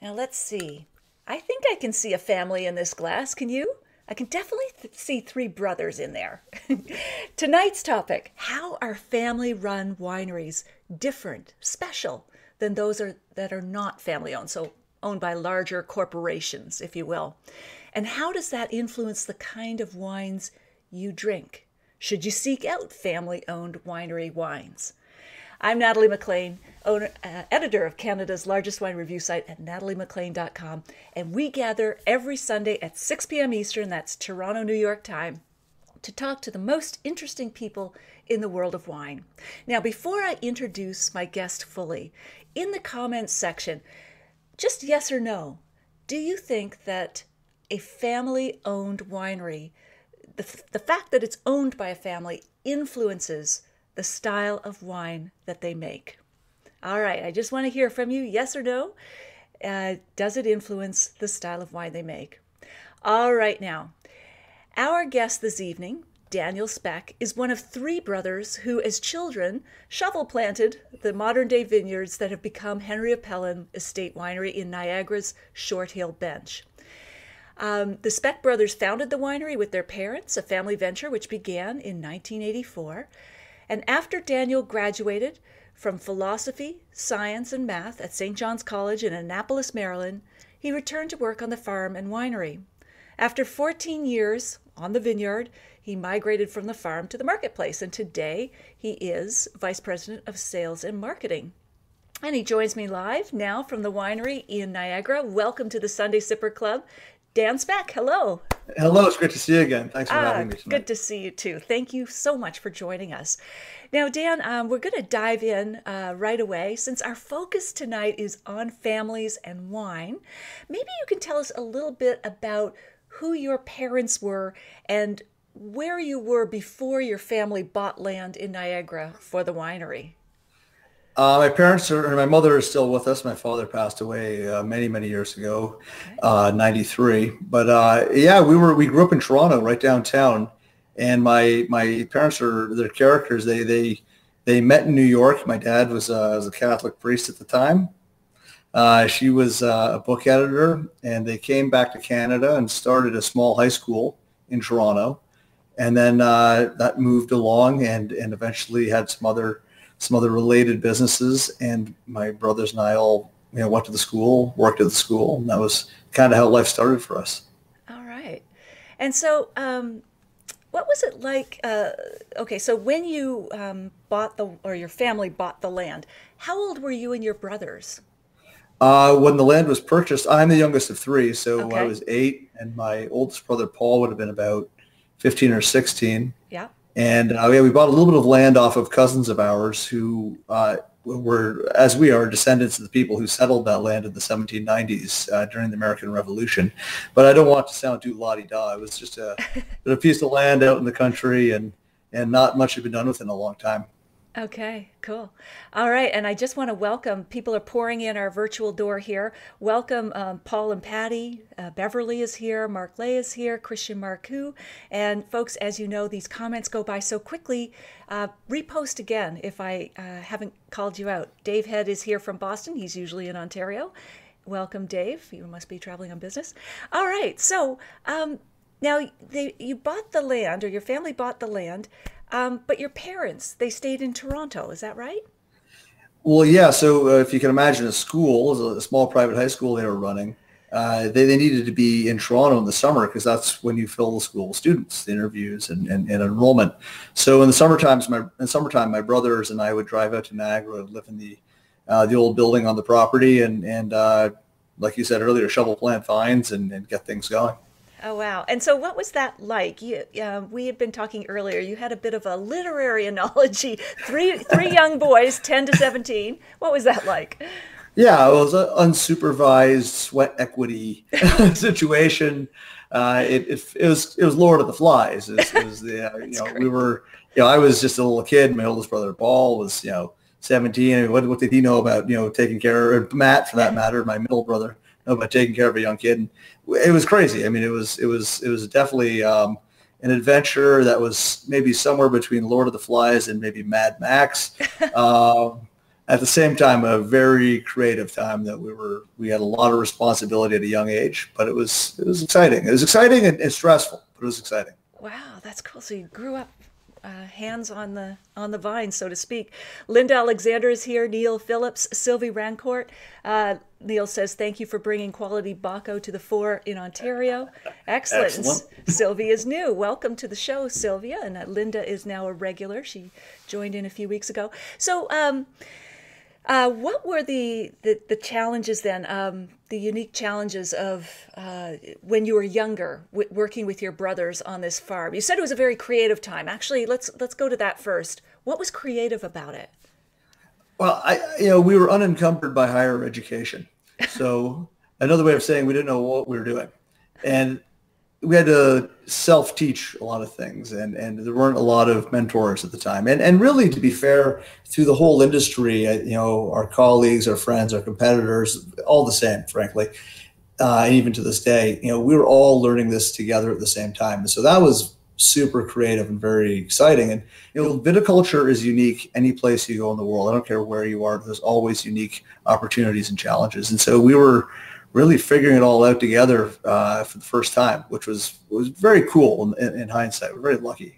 Now let's see. I think I can see a family in this glass. Can you? I can definitely see three brothers in there. Tonight's topic, how are family-run wineries different, special than that are not family-owned, so owned by larger corporations, if you will? And how does that influence the kind of wines you drink? Should you seek out family-owned winery wines? I'm Natalie McLean, editor of Canada's largest wine review site at nataliemclean.com, and we gather every Sunday at 6 p.m. Eastern, that's Toronto, New York time, to talk to the most interesting people in the world of wine. Now, before I introduce my guest fully, in the comments section, just yes or no, do you think that a family-owned winery, the fact that it's owned by a family, influences the style of wine that they make? All right, I just want to hear from you, yes or no. Does it influence the style of wine they make? All right, now, our guest this evening, Daniel Speck, is one of three brothers who, as children, shovel planted the modern-day vineyards that have become Henry of Pelham Estate Winery in Niagara's Short Hill Bench. The Speck brothers founded the winery with their parents, a family venture which began in 1984. And after Daniel graduated from philosophy, science, and math at St. John's College in Annapolis, Maryland, he returned to work on the farm and winery. After 14 years on the vineyard, he migrated from the farm to the marketplace, and today he is Vice President of Sales and Marketing. And he joins me live now from the winery in Niagara. Welcome to the Sunday Sipper Club, Dan Speck. Hello. Hello, it's great to see you again. Thanks for having me tonight. Good to see you too. Thank you so much for joining us. Now, Dan, we're going to dive in right away. Since our focus tonight is on families and wine, maybe you can tell us a little bit about who your parents were and where you were before your family bought land in Niagara for the winery. My mother is still with us. My father passed away many years ago, 93. But yeah, we grew up in Toronto, right downtown. And my parents they're characters. They met in New York. My dad was a Catholic priest at the time. She was a book editor, and they came back to Canada and started a small high school in Toronto. And then that moved along and eventually had some other related businesses, and my brothers and I all went to the school, worked at the school, and that was kind of how life started for us. All right. And so what was it like, okay, so when you your family bought the land, how old were you and your brothers? When the land was purchased, I'm the youngest of three, so Okay. I was 8, and my oldest brother, Paul, would have been about 15 or 16. Yeah. And we bought a little bit of land off of cousins of ours who were, as we are, descendants of the people who settled that land in the 1790s during the American Revolution. But I don't want to sound too la-di-da. It was just a piece of land out in the country, and not much had been done with it in a long time. Okay, cool. All right, and I just want to welcome, people are pouring in our virtual door here. Welcome Paul and Patty. Beverly is here, Mark Lay is here, Christian Marcoux. And folks, as you know, these comments go by so quickly. Repost again if I haven't called you out. Dave Head is here from Boston. He's usually in Ontario. Welcome, Dave. You must be traveling on business. All right, so now you bought the land, or your family bought the land. But your parents, they stayed in Toronto, is that right? Well, yeah. So if you can imagine a school, a small private high school they were running, they needed to be in Toronto in the summer because that's when you fill the school with students, the interviews and enrollment. So in the summertime, my brothers and I would drive out to Niagara, live in the old building on the property, and like you said earlier, shovel plant vines and get things going. Oh, wow. And so what was that like? We had been talking earlier. You had a bit of a literary analogy. Three young boys, 10 to 17. What was that like? Yeah, it was an unsupervised sweat equity situation. It was Lord of the Flies. It was we were, I was just a little kid. My oldest brother Paul was 17. I mean, what did he know about taking care of Matt, for that matter, my middle brother, know about taking care of a young kid? And it was crazy. I mean, it was definitely an adventure that was maybe somewhere between Lord of the Flies and maybe Mad Max. at the same time, a very creative time that we had a lot of responsibility at a young age, but it was exciting. It was exciting and stressful, but it was exciting. Wow, that's cool. So you grew up hands on the vine, so to speak. Linda Alexander is here. Neil Phillips, Sylvie Rancourt. Neil says, thank you for bringing quality Baco to the fore in Ontario. Excellent. Excellent. Sylvie is new. Welcome to the show, Sylvia. And Linda is now a regular. She joined in a few weeks ago. So what were the challenges then, the unique challenges of when you were younger, working with your brothers on this farm? You said it was a very creative time. Actually, let's go to that first. What was creative about it? Well, we were unencumbered by higher education. So another way of saying we didn't know what we were doing. And we had to self-teach a lot of things, and there weren't a lot of mentors at the time. And really, to be fair, through the whole industry, our colleagues, our friends, our competitors, all the same, frankly, and even to this day, we were all learning this together at the same time. And so that was super creative and very exciting. And, viticulture is unique any place you go in the world. I don't care where you are. There's always unique opportunities and challenges. And so we were really figuring it all out together for the first time, which was very cool in hindsight. We're very lucky.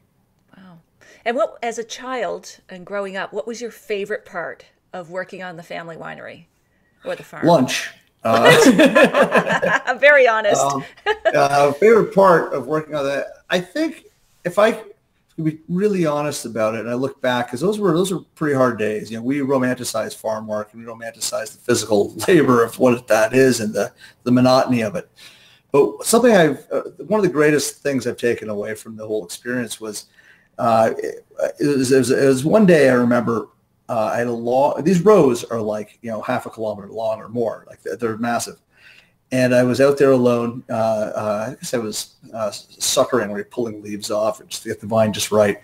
Wow. And as a child and growing up, what was your favorite part of working on the family winery or the farm? Lunch. Very honest. Favorite part of working on that, I think, if I could be really honest about it, and I look back, because those were pretty hard days. We romanticize farm work, and we romanticize the physical labor of what that is and the monotony of it. But something one of the greatest things I've taken away from the whole experience was, it was one day I remember I had these rows are like, half a kilometer long or more, like they're massive. And I was out there alone. I guess I was suckering, where you're pulling leaves off and just to get the vine just right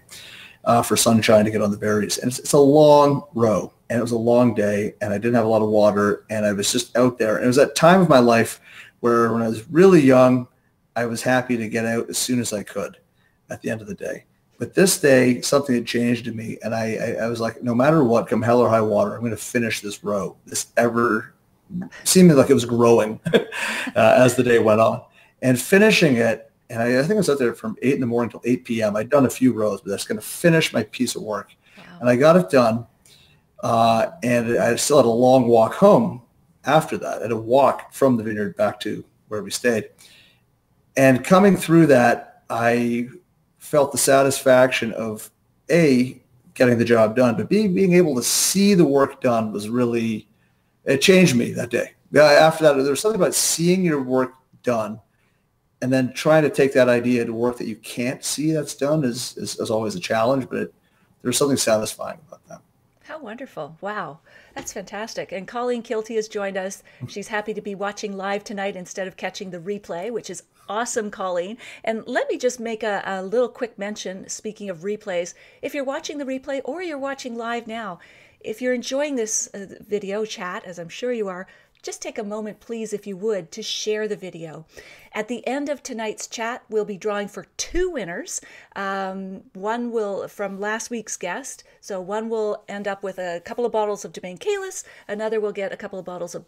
for sunshine to get on the berries. And it's a long row, and it was a long day, and I didn't have a lot of water, and I was just out there. And it was that time of my life where, when I was really young, I was happy to get out as soon as I could at the end of the day. But this day, something had changed in me, and I was like, no matter what, come hell or high water, I'm going to finish this row. This seemed like it was growing as the day went on. And finishing it, and I think I was out there from 8 in the morning till 8 p.m. I'd done a few rows, but I was going to finish my piece of work. Wow. And I got it done, and I still had a long walk home after that. I had to walk from the vineyard back to where we stayed. And coming through that, I felt the satisfaction of, A, getting the job done, but being able to see the work done was really... It changed me that day. After that, there was something about seeing your work done and then trying to take that idea to work that you can't see that's done is always a challenge, but there's something satisfying about that. How wonderful. Wow. That's fantastic. And Colleen Kilty has joined us. She's happy to be watching live tonight instead of catching the replay, which is awesome, Colleen. And let me just make a little quick mention, speaking of replays. If you're watching the replay or you're watching live now, if you're enjoying this video chat, as I'm sure you are, just take a moment, please, if you would, to share the video. At the end of tonight's chat, we'll be drawing for 2 winners. One will, from last week's guest, so one will end up with a couple of bottles of Domaine Calis, another will get a couple of bottles of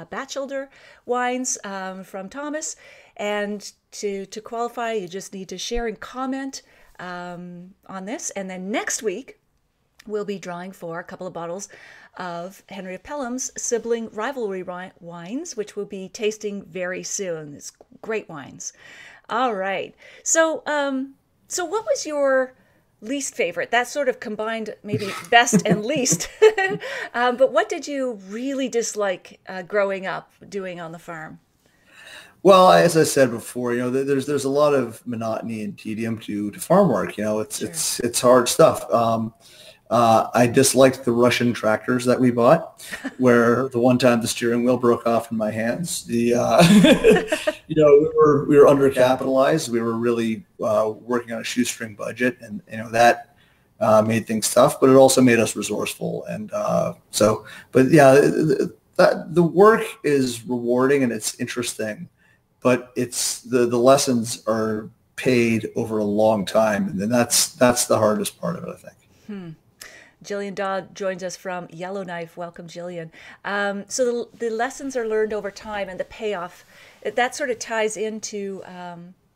Batchelder wines from Thomas. And to qualify, you just need to share and comment on this. And then next week, we'll be drawing for a couple of bottles of Henry of Pelham's Sibling Rivalry wines, which we'll be tasting very soon. It's great wines. All right. So, so what was your least favorite? That sort of combined maybe best and least. But what did you really dislike growing up doing on the farm? Well, as I said before, there's a lot of monotony and tedium to farm work. It's hard stuff. I disliked the Russian tractors that we bought, where the one time the steering wheel broke off in my hands. We were undercapitalized. We were really working on a shoestring budget, and that made things tough. But it also made us resourceful, and the work is rewarding and it's interesting, but it's the lessons are paid over a long time, and then that's the hardest part of it, I think. Jillian Dodd joins us from Yellowknife. Welcome, Jillian. So the lessons are learned over time, and the payoff, that sort of ties into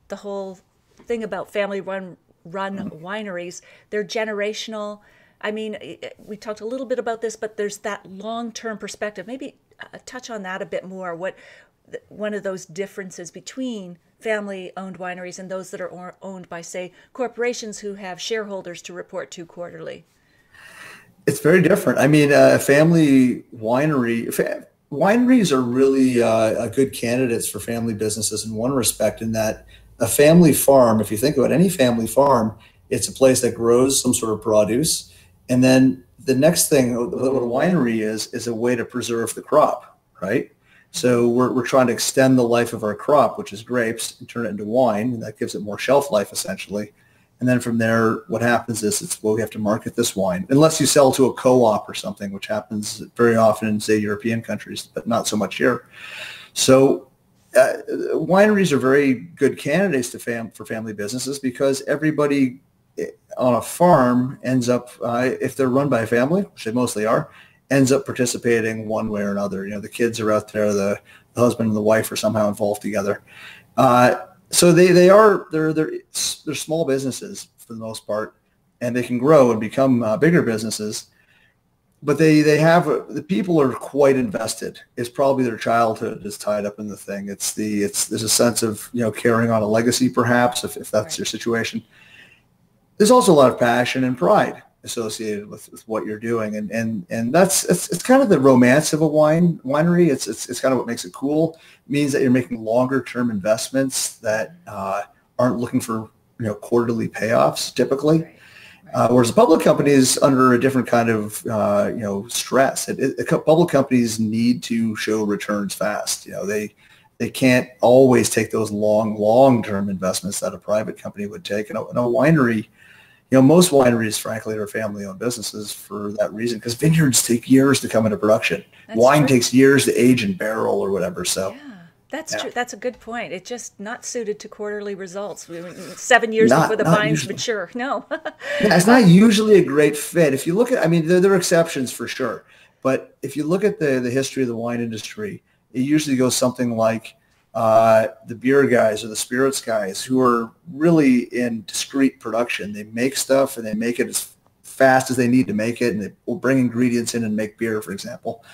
the whole thing about family-run wineries. They're generational. I mean, we talked a little bit about this, but there's that long-term perspective. Maybe touch on that a bit more. What one of those differences between family-owned wineries and those that are owned by, say, corporations who have shareholders to report to quarterly? It's very different. I mean, a family wineries are really good candidates for family businesses in one respect, in that a family farm, if you think about any family farm, it's a place that grows some sort of produce. And then the next thing, what a winery is a way to preserve the crop, right? So we're trying to extend the life of our crop, which is grapes, and turn it into wine, and that gives it more shelf life, essentially. And then from there, what happens is we have to market this wine, unless you sell to a co-op or something, which happens very often in, say, European countries, but not so much here. So wineries are very good candidates for family businesses, because everybody on a farm ends up, if they're run by a family, which they mostly are, ends up participating one way or another. You know, the kids are out there, the husband and the wife are somehow involved together. So they're small businesses for the most part, and they can grow and become bigger businesses. But they have the people are quite invested. It's probably their childhood is tied up in the thing. There's a sense of, you know, carrying on a legacy, perhaps, if that's right. Your situation. There's also a lot of passion and pride associated with what you're doing, and it's kind of the romance of a winery. It's kind of what makes it cool. It means that you're making longer term investments that aren't looking for, you know, quarterly payoffs typically. Right. Whereas a public company is under a different kind of you know, stress. Public companies need to show returns fast. You know, they can't always take those long term investments that a private company would take. And a winery, you know, most wineries, frankly, are family-owned businesses for that reason, because vineyards take years to come into production. That's Wine true. Takes years to age in barrel or whatever. So, yeah, that's true. That's a good point. It's just not suited to quarterly results. 7 years before the vines mature. No. Yeah, it's not usually a great fit. If you look at, I mean, there are exceptions for sure, but if you look at the history of the wine industry, it usually goes something like the beer guys or the spirits guys, who are really in discrete production. They make stuff and they make it as fast as they need to make it, and they will bring ingredients in and make beer, for example.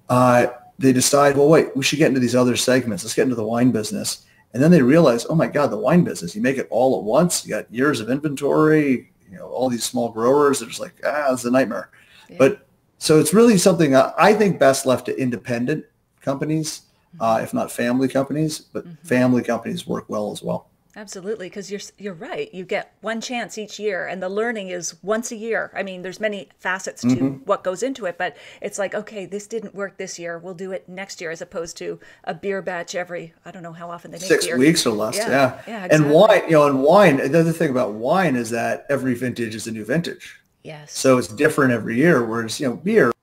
They decide, well, wait, we should get into these other segments. Let's get into the wine business. And then they realize, oh my God, the wine business, you make it all at once. You got years of inventory, you know, all these small growers. They're just like, it's a nightmare. Yeah. But so it's really something I think best left to independent companies, if not family companies, but family companies work well as well. Absolutely, because you're right. You get one chance each year, and the learning is once a year. I mean, there's many facets to what goes into it, but it's like, okay, this didn't work this year. We'll do it next year, as opposed to a beer batch every, I don't know how often they make 6 beer. weeks or less. Yeah. Exactly. And wine, you know, the other thing about wine is that every vintage is a new vintage. Yes. So it's different every year, whereas, you know, beer.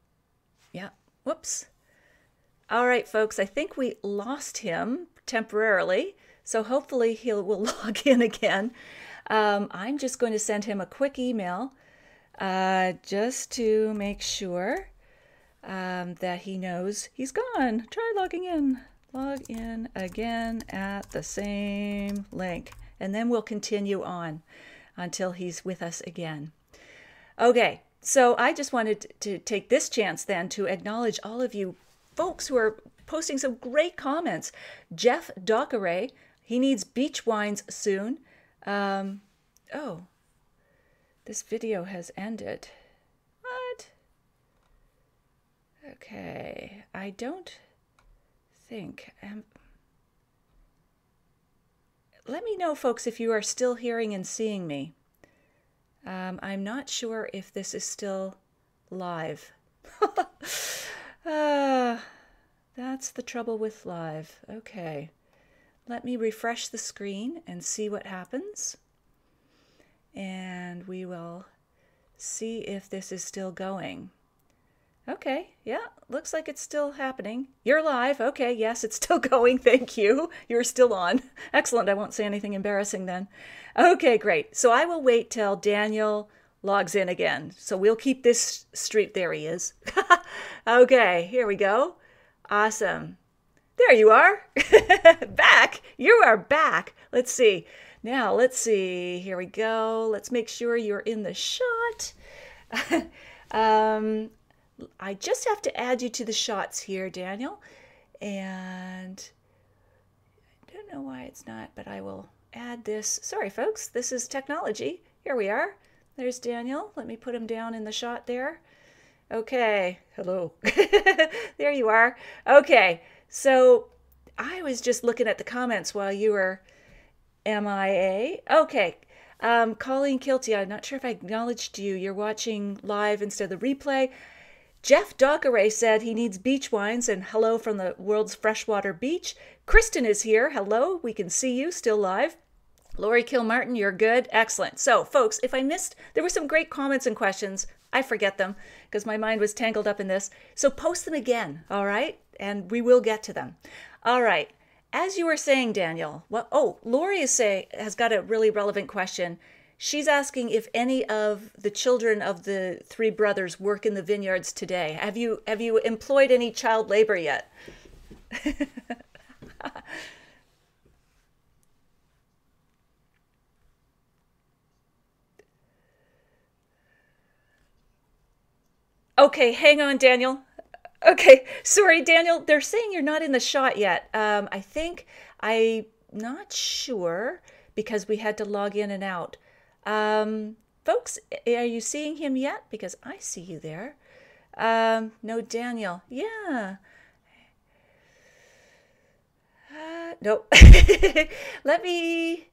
Yeah. Whoops. All right, folks, I think we lost him temporarily. So hopefully will log in again. I'm just going to send him a quick email just to make sure that he knows he's gone. Try logging in. Log in again at the same link. And then we'll continue on until he's with us again. Okay, so I just wanted to take this chance then to acknowledge all of you folks who are posting some great comments. Jeff Dockeray, he needs beach wines soon. Oh, this video has ended. What? Okay, I don't think. Let me know, folks, if you are still hearing and seeing me. I'm not sure if this is still live. That's the trouble with live. Okay. Let me refresh the screen and see what happens. And we will see if this is still going. Okay, yeah, looks like it's still happening. You're live. Okay, yes, it's still going. Thank you. You're still on. Excellent. I won't say anything embarrassing then. Okay, great. So I will wait till Daniel logs in again. So we'll keep this streak. There he is. Okay, here we go. Awesome. There you are. Back. You are back. Let's see. Now, let's see. Here we go. Let's make sure you're in the shot. I just have to add you to the shots here, Daniel. And I don't know why it's not, but I will add this. Sorry, folks. This is technology. Here we are. There's Daniel. Let me put him down in the shot there. Okay. Hello. There you are. Okay. So I was just looking at the comments while you were MIA. Okay. Colleen Kilty, I'm not sure if I acknowledged you. You're watching live instead of the replay. Jeff Dockeray said he needs beach wines, and hello from the world's freshwater beach. Kristen is here. Hello. We can see you still live. Lori Kilmartin, you're good. Excellent. So, folks, if I missed, there were some great comments and questions. I forget them because my mind was tangled up in this. So post them again, all right? And we will get to them. All right. As you were saying, Daniel, Lori has got a really relevant question. She's asking if any of the children of the three brothers work in the vineyards today. Have you employed any child labor yet? Okay, hang on, Daniel. Okay, sorry, Daniel. They're saying you're not in the shot yet. I'm not sure because we had to log in and out. Folks, are you seeing him yet? Because I see you there. No, Daniel. Yeah. Nope. Let me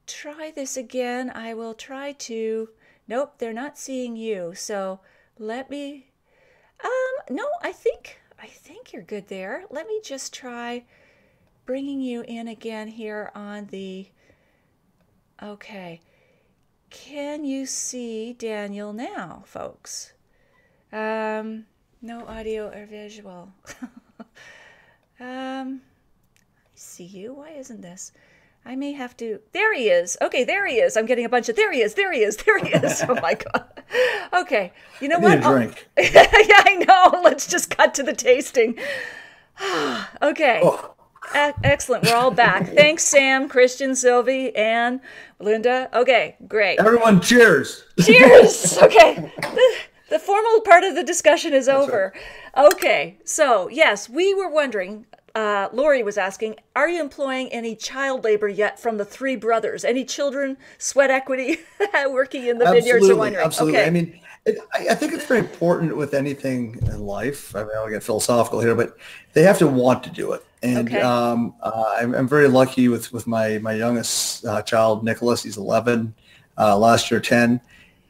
try this again. I will try to. Nope, they're not seeing you. So let me. No, I think you're good there. Let me just try bringing you in again here on the. Okay. Can you see Daniel now, folks? No audio or visual. I see you. Why isn't this? I may have to. There he is. Okay, there he is. I'm getting a bunch of. There he is. There he is. There he is. Oh my God. Okay. You know what? Need a drink. Yeah, I know. Let's just cut to the tasting. Okay. Oh. Excellent. We're all back. Thanks, Sam, Christian, Sylvie, Anne, Linda. Okay, great. Everyone, cheers. Cheers. Okay. The formal part of the discussion is over. Right. Okay. So, yes, we were wondering, Lori was asking, are you employing any child labor yet from the three brothers? Any children, sweat equity, working in the vineyards or winery? Absolutely. Okay. I mean, I think it's very important with anything in life. I mean, I'll get philosophical here, but they have to want to do it. And okay. I'm very lucky with my youngest child, Nicholas. He's 11, last year 10.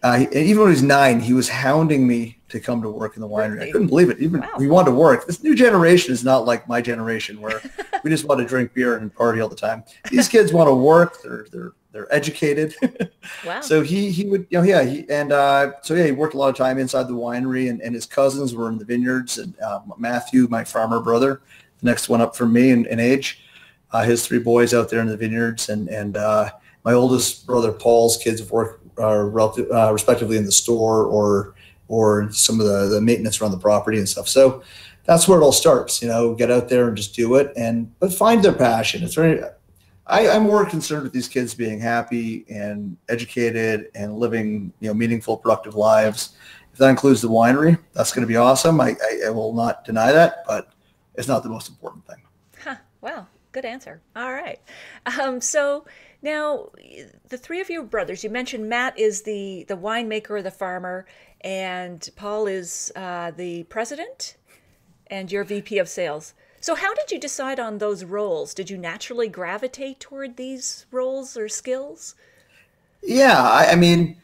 Even when he was 9, he was hounding me to come to work in the winery. Really? I couldn't believe it. Even we wanted to work. This new generation is not like my generation where we just want to drink beer and party all the time. These kids want to work. They're educated. Wow. So he would, he worked a lot of time inside the winery, and his cousins were in the vineyards. And Matthew, my farmer brother, the next one up from me in age, his 3 boys out there in the vineyards, and my oldest brother Paul's kids have worked respectively in the store or some of the maintenance around the property and stuff. So that's where it all starts. Get out there and just do it, but find their passion. It's very. I'm more concerned with these kids being happy and educated and living, meaningful, productive lives. If that includes the winery, that's going to be awesome. I will not deny that, but it's not the most important thing. Huh. Wow. Good answer. All right. So now the 3 of you brothers, you mentioned Matt is the winemaker, the farmer, and Paul is the president, and you're VP of sales. So how did you decide on those roles? Did you naturally gravitate toward these roles or skills? Yeah, I mean,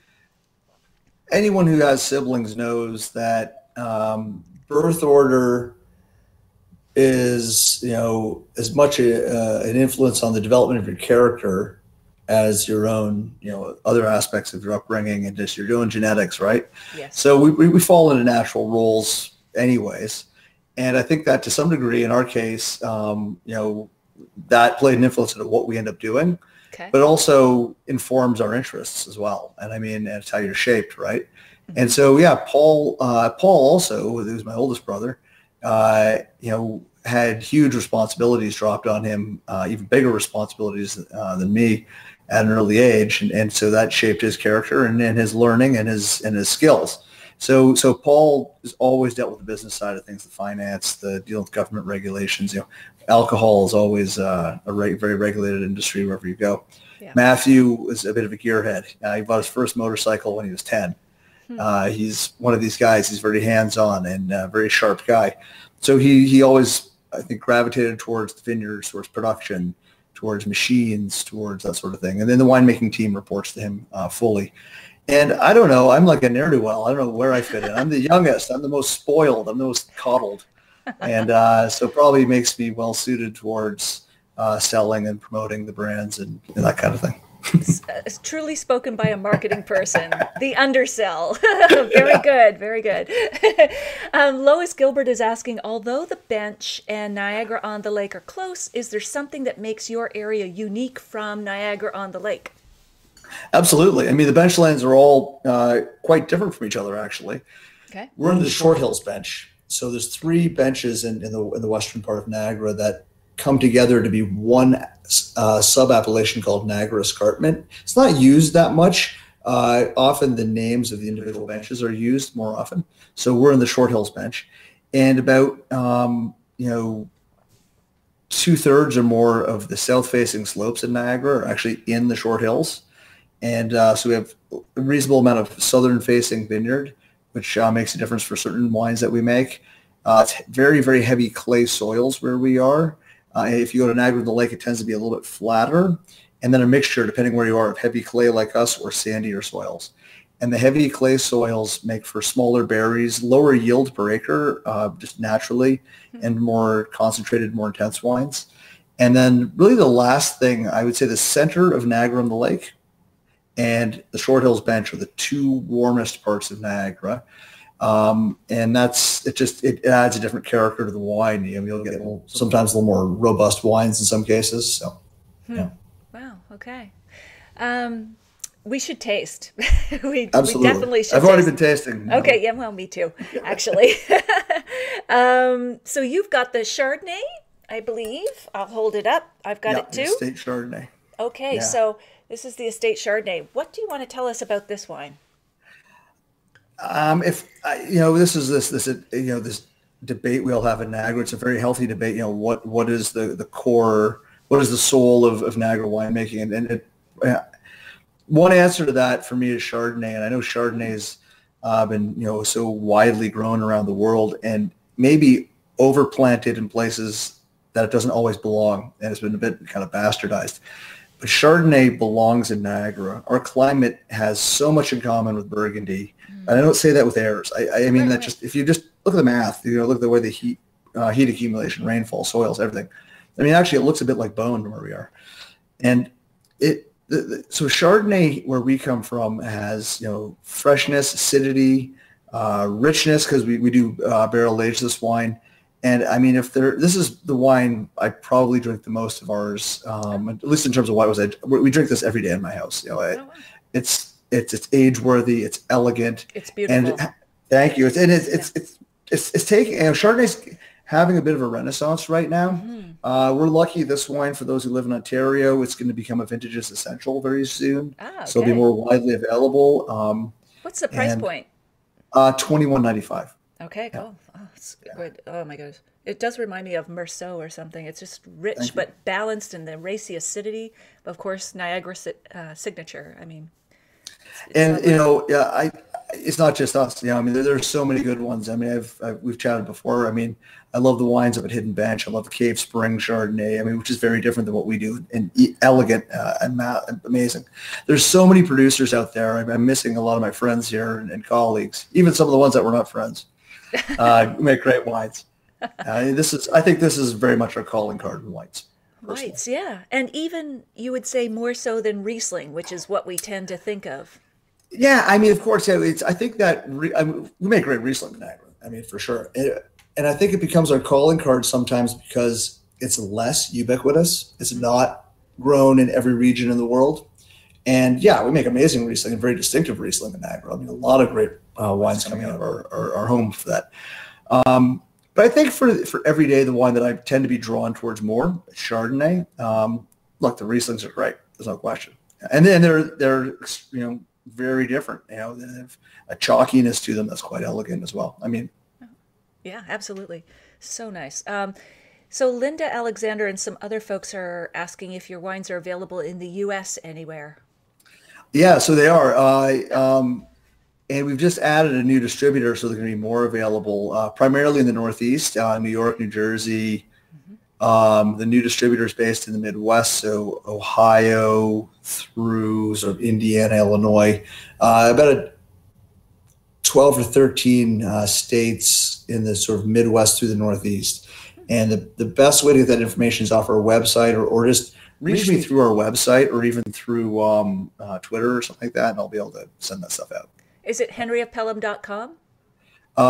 anyone who has siblings knows that birth order is, as much an influence on the development of your character as your own, other aspects of your upbringing and just your own genetics, right? Yes. So we fall into natural roles anyways. And I think that to some degree, in our case, that played an influence into what we end up doing. Okay. but also informs our interests as well. And I mean, it's how you're shaped, right? And so, yeah, Paul also, who's my oldest brother, had huge responsibilities dropped on him, even bigger responsibilities than me at an early age, and so that shaped his character and his learning and his skills. So Paul has always dealt with the business side of things, the finance, the dealing with government regulations. Alcohol is always very regulated industry wherever you go. Yeah. Matthew was a bit of a gearhead. He bought his first motorcycle when he was 10. He's one of these guys. He's very hands-on and very sharp guy. So he always, I think, gravitated towards the vineyards, towards production, towards machines, towards that sort of thing. And then the winemaking team reports to him fully. And I don't know, I'm like a ne'er-do-well. I don't know where I fit in. I'm the youngest. I'm the most spoiled. I'm the most coddled. And so probably makes me well-suited towards selling and promoting the brands and that kind of thing. It's truly spoken by a marketing person. The undersell. Very good. Very good. Lois Gilbert is asking, although the Bench and Niagara-on-the-Lake are close, is there something that makes your area unique from Niagara-on-the-Lake? Absolutely. I mean, the benchlands are all quite different from each other, actually. Okay. We're in the Short Hills Bench. So there's 3 benches in the western part of Niagara that come together to be one sub-appellation called Niagara Escarpment. It's not used that much. Often the names of the individual benches are used more often. So we're in the Short Hills Bench. And about, 2/3 or more of the south-facing slopes in Niagara are actually in the Short Hills. And so we have a reasonable amount of southern-facing vineyard, which makes a difference for certain wines that we make. It's very, very heavy clay soils where we are. If you go to Niagara-on-the-Lake, it tends to be a little bit flatter, and then a mixture, depending where you are, of heavy clay like us or sandier soils. And the heavy clay soils make for smaller berries, lower yield per acre, just naturally, and more concentrated, more intense wines. And then really the last thing, I would say the center of Niagara-on-the-Lake and the Short Hills Bench are the 2 warmest parts of Niagara. And it adds a different character to the wine. You'll get sometimes a little more robust wines in some cases. So, yeah. Wow. Okay. We should taste. we Absolutely. Definitely should. I've already been tasting. Okay. Yeah. Well, me too, actually. So you've got the Chardonnay, I believe. I'll hold it up. I've got it too. Estate Chardonnay. Okay. Yeah. So this is the Estate Chardonnay. What do you want to tell us about this wine? This debate we all have in Niagara. It's a very healthy debate. What is the core? What is the soul of Niagara winemaking? And one answer to that for me is Chardonnay. And I know Chardonnay's been so widely grown around the world and maybe overplanted in places that it doesn't always belong, and it's been a bit kind of bastardized. But Chardonnay belongs in Niagara. Our climate has so much in common with Burgundy. And I don't say that with airs. I mean that just, if you just look at the math, look at the way the heat accumulation, rainfall, soils, everything. I mean, actually, it looks a bit like bone where we are. And so Chardonnay, where we come from, has freshness, acidity, richness, because we do barrel age this wine. And I mean, this is the wine I probably drink the most of ours, at least in terms of we drink this every day in my house. It's age worthy, it's elegant, it's beautiful. And thank you. It's taking Chardonnay's having a bit of a renaissance right now. Mm-hmm. We're lucky this wine, for those who live in Ontario, it's going to become a vintages essential very soon. Okay. So it'll be more widely available. What's the price point? $21.95. Okay, cool. Yeah. Oh, it's good. Oh my gosh. It does remind me of Merceau or something. It's just rich but balanced, and the racy acidity. Of course, Niagara signature. I mean, it's not just us. I mean, there's so many good ones. I mean, we've chatted before. I mean, I love the wines up at Hidden Bench. I love the Cave Spring Chardonnay. I mean, which is very different than what we do, and elegant and amazing. There's so many producers out there. I'm missing a lot of my friends here and colleagues, even some of the ones that were not friends. Make great wines. I think this is very much our calling card in whites. Whites, yeah. And even, you would say, more so than Riesling, which is what we tend to think of. Yeah, I mean, of course, I think that we make great Riesling in Niagara. I mean, for sure. And I think it becomes our calling card sometimes because it's less ubiquitous. It's not grown in every region in the world. And yeah, we make amazing Riesling and very distinctive Riesling in Niagara. I mean, a lot of great wines coming out of our home for that. But I think for every day, the wine that I tend to be drawn towards more, Chardonnay. Look, the Rieslings are great. There's no question. And then they're very different. They have a chalkiness to them that's quite elegant as well. I mean, Yeah, absolutely. So nice. So Linda Alexander and some other folks are asking if your wines are available in the U.S. anywhere. yeah, so they are. And we've just added a new distributor, so they're going to be more available, primarily in the Northeast, New York, New Jersey. The new distributor is based in the Midwest, so Ohio through sort of Indiana, Illinois, about 12 or 13 states in the sort of Midwest through the Northeast. And the best way to get that information is off our website, or just reach me through our website, or even through Twitter or something like that, and I'll be able to send that stuff out. Is it henryofpelham.com?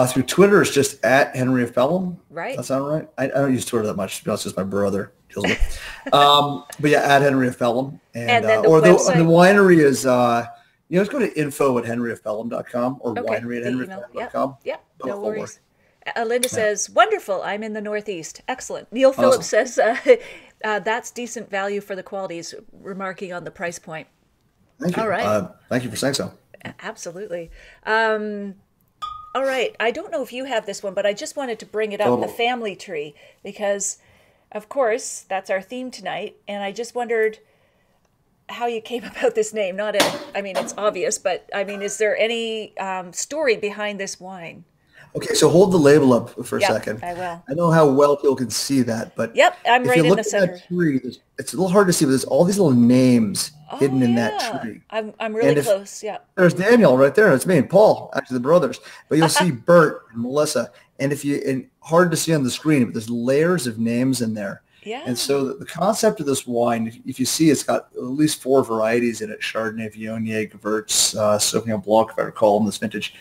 Through Twitter, it's just at Henry of Pelham. Right. That sound right? I don't use Twitter that much. To be honest, just my brother deals with. But yeah, at Henry of Pelham. And then the or website? the winery is, just go to info@henryofpelham.com or Okay, winery at the email. henryofpelham.com. Yep. Both No will worries. work. Linda says, wonderful. I'm in the Northeast. Excellent. Neil Phillips says, that's decent value for the qualities, remarking on the price point. Thank you. All right. Thank you for saying so. Absolutely. All right. I don't know if you have this one, but I just wanted to bring it up, Oh. the family tree, because, of course, that's our theme tonight. And I just wondered how you came about this name. I mean, it's obvious, but I mean, is there any story behind this wine? Okay, so hold the label up for a Yep, second. I will. I know how well people can see that, but Yep, I'm if right you in look the at center. that tree, it's a little hard to see, but there's all these little names hidden in yeah. that tree. I'm really And if close. Yeah. there's Daniel right there, it's me and Paul, actually the brothers. But you'll see Bert and Melissa, and hard to see on the screen, but there's layers of names in there. Yeah. And so the concept of this wine, if you see, it's got at least 4 varieties in it: Chardonnay, Viognier, Gewurz, Sauvignon Blanc, if I recall, in this vintage.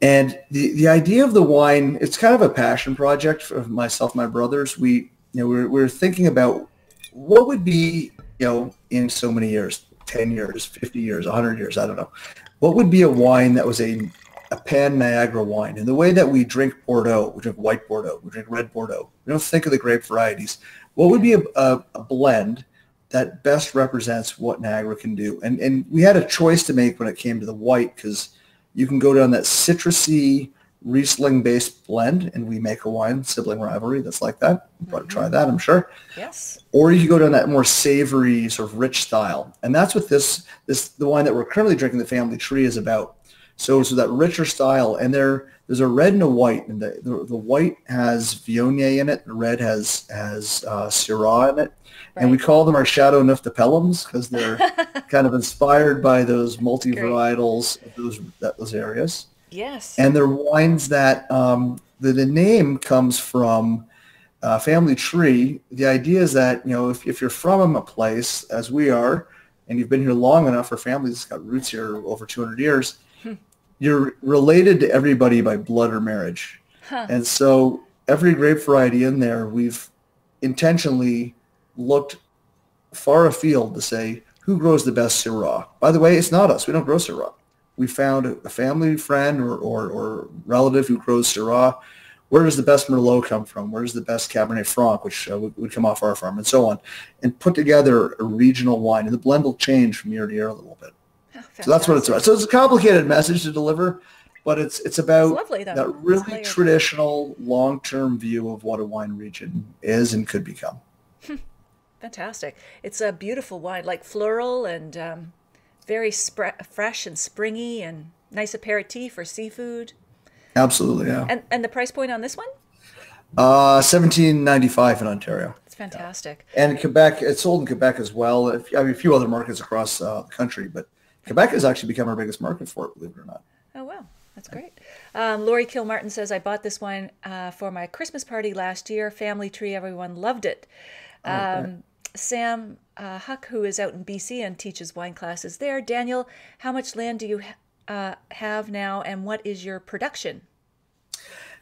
And the idea of the wine, it's kind of a passion project for myself and my brothers. We're thinking about what would be, in so many years, 10 years, 50 years, 100 years, I don't know. What would be a wine that was a pan-Niagara wine? And the way that we drink Bordeaux, we drink white Bordeaux, we drink red Bordeaux. We don't think of the grape varieties. What would be a blend that best represents what Niagara can do? And we had a choice to make when it came to the white, because you can go down that citrusy Riesling-based blend, and we make a wine, Sibling Rivalry, that's like that. You ought to try that, I'm sure. Yes. Or you can go down that more savory, sort of rich style. And that's what the wine that we're currently drinking, the family tree, is about. So that richer style. And there's a red and a white. And the white has Viognier in it. The red has Syrah in it. Right. And we call them our Chateau Neuf de Pelhams, because they're kind of inspired by those multi-varietals of those areas. Yes. And they're wines that the name comes from family tree. The idea is that, if you're from a place, as we are, and you've been here long enough, our family's got roots here over 200 years, you're related to everybody by blood or marriage. Huh. And so every grape variety in there, we've intentionally looked far afield to say, who grows the best Syrah? By the way, it's not us. We don't grow Syrah. We found a family friend or relative who grows Syrah. Where does the best Merlot come from? Where does the best Cabernet Franc, which would come off our farm, and so on, and put together a regional wine. And the blend will change from year to year a little bit. Oh, so that's what it's about. So it's a complicated message to deliver, but it's about lovely, though. that really traditional long-term view of what a wine region is and could become. Fantastic. It's a beautiful wine, like floral and very fresh and springy, and nice aperitif for seafood. Absolutely, yeah. And the price point on this one? $17.95 in Ontario. It's fantastic. And Quebec, it's sold in Quebec as well. A few other markets across the country, but Quebec has actually become our biggest market for it, believe it or not. Oh, wow. That's great. Lori Kilmartin says, I bought this wine for my Christmas party last year. Family tree, everyone loved it. Sam Huck, who is out in BC and teaches wine classes there. Daniel, how much land do you have now, and what is your production?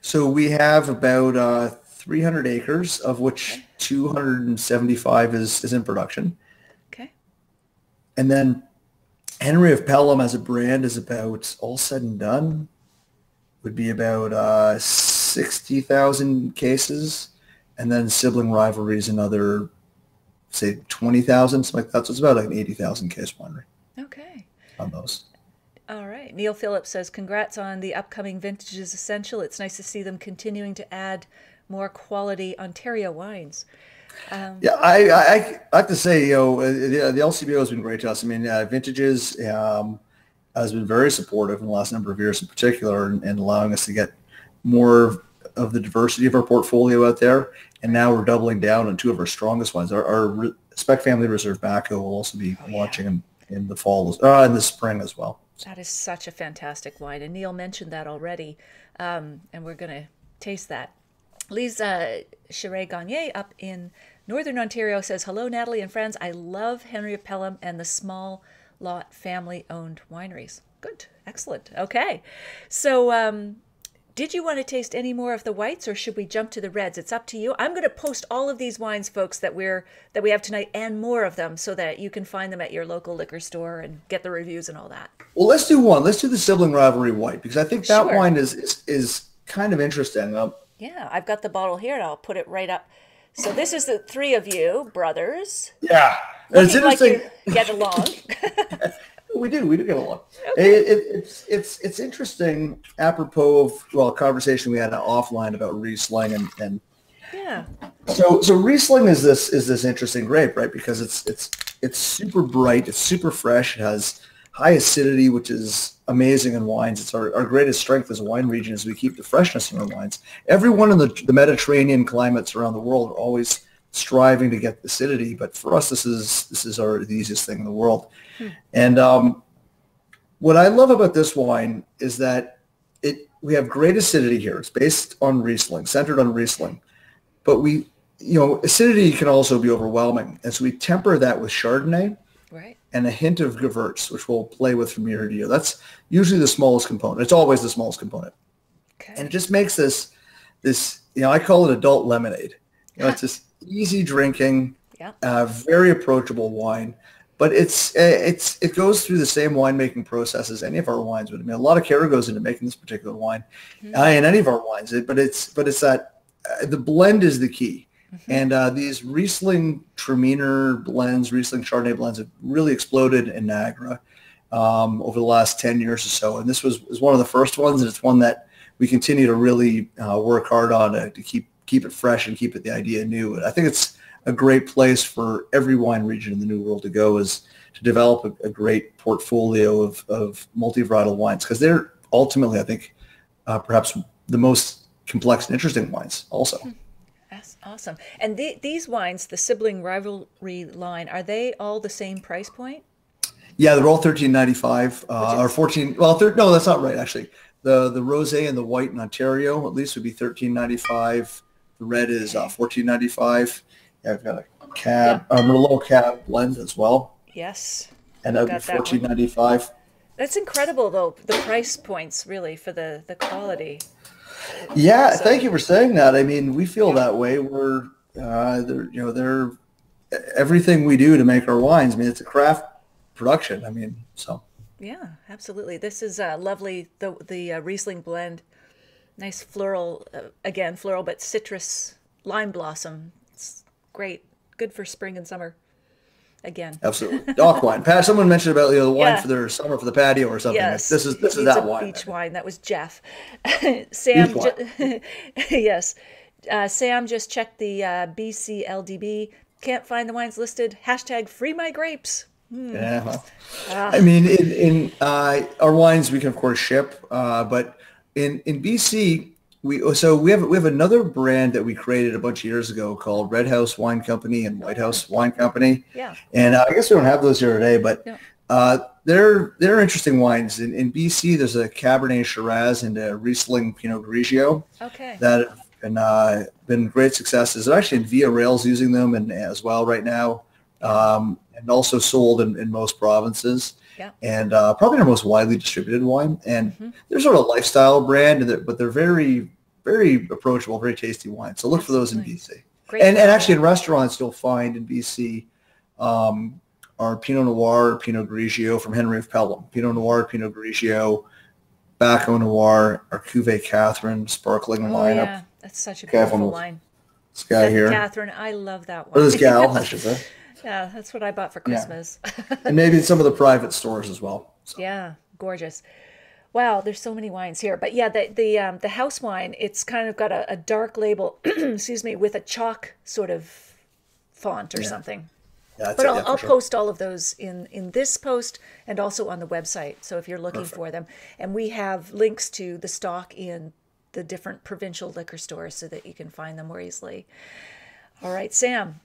So we have about 300 acres, of which 275 is in production. Okay. And then Henry of Pelham as a brand is about, all said and done, would be about 60,000 cases. And then Sibling Rivalry is another, say, 20,000, something like that. So it's about like an 80,000 case winery. Okay. On those. All right. Neil Phillips says, congrats on the upcoming vintages essential. It's nice to see them continuing to add more quality Ontario wines. Yeah, I have to say, the LCBO has been great to us. I mean, Vintages has been very supportive in the last number of years in particular, and allowing us to get more of the diversity of our portfolio out there. And now we're doubling down on two of our strongest wines. Our Spec Family Reserve Baco will also be launching in the fall, in the spring as well. That is such a fantastic wine. And Neil mentioned that already. And we're going to taste that. Lisa Chiret-Gagné up in Northern Ontario says, hello, Natalie and friends. I love Henry of Pelham and the small lot family-owned wineries. Good. Excellent. Okay. So did you want to taste any more of the whites, or should we jump to the reds? It's up to you. I'm going to post all of these wines, folks, that we have tonight, and more of them, so that you can find them at your local liquor store and get the reviews and all that. Well, let's do one. Let's do the Sibling Rivalry White, because I think that wine is kind of interesting. Yeah, I've got the bottle here, and I'll put it right up. So this is the three of you, brothers. Yeah. It's interesting. Like you get along. We do get along. Okay. It's interesting, apropos of a conversation we had offline about Riesling and yeah. So Riesling is this interesting grape, right? Because it's super bright, it's super fresh, it has high acidity, which is amazing in wines. It's our greatest strength as a wine region is we keep the freshness in our wines. Everyone in the Mediterranean climates around the world are always striving to get acidity, but for us, this is the easiest thing in the world. And what I love about this wine is that we have great acidity here. It's based on Riesling, centered on Riesling, but acidity can also be overwhelming, and so we temper that with Chardonnay, right, and a hint of Gewurz, which we'll play with from year to year. That's usually the smallest component. It's always the smallest component, and it just makes this I call it adult lemonade. It's just easy drinking, very approachable wine, but it goes through the same winemaking process as any of our wines would. I mean, a lot of care goes into making this particular wine, in any of our wines. But it's that the blend is the key, and these Riesling Traminer blends, Riesling Chardonnay blends, have really exploded in Niagara over the last 10 years or so. And this was one of the first ones, and it's one that we continue to really work hard on to keep it fresh and keep it the idea new. And I think it's a great place for every wine region in the New World to go, is to develop a great portfolio of multi-varietal wines, because they're ultimately, I think, perhaps the most complex and interesting wines also. That's awesome. And these wines, the Sibling Rivalry line, are they all the same price point? Yeah, they're all $13.95 or $14. Well, no, that's not right, actually. The rosé and the white in Ontario at least would be $13.95. The red is $14.95. Yeah, I've got a Merlot Cab blend as well. Yes. And that would be $14.95. That's incredible, though, the price points, really, for the quality. Yeah, thank you for saying that. I mean, we feel that way. We're, they're everything we do to make our wines. I mean, it's a craft production. I mean, so. Yeah, absolutely. This is lovely. The Riesling blend, nice floral, again, floral, but citrus, lime blossom. It's great. Good for spring and summer. Again. Absolutely. Dock wine. Pat, someone mentioned about the wine for their summer for the patio or something. Yes. This is that wine. Beach wine. That was Jeff. Sam. Yes. Sam just checked the BCLDB. Can't find the wines listed. #FreeMyGrapes. Yeah. Well, I mean, in our wines we can of course ship, but in BC we have another brand that we created a bunch of years ago called Red House Wine Company and White House Wine Company. Yeah. And I guess we don't have those here today, but they're interesting wines. In BC, there's a Cabernet Shiraz and a Riesling Pinot Grigio. Okay. That have been great successes. They're actually in Via Rails using them and as well right now, and also sold in most provinces. Yeah. And probably our most widely distributed wine. And they're sort of a lifestyle brand, but they're very very approachable, very tasty wine. So look for those in BC. Great. And actually in restaurants, you'll find in BC our Pinot Noir, Pinot Grigio from Henry of Pelham. Pinot Noir, Pinot Grigio, Baco Noir, our Cuvée Catherine sparkling lineup. Yeah, that's such a beautiful wine. This guy here. Catherine, I love that one. Or this gal, I should say. Yeah, that's what I bought for Christmas. Yeah. And maybe some of the private stores as well. So. Yeah, gorgeous. Wow, there's so many wines here. But yeah, the house wine, it's kind of got a dark label, excuse me, with a chalk sort of font or something. Yeah, but I'll post all of those in this post and also on the website. So if you're looking for them. And we have links to the stock in the different provincial liquor stores so that you can find them more easily. All right, Sam.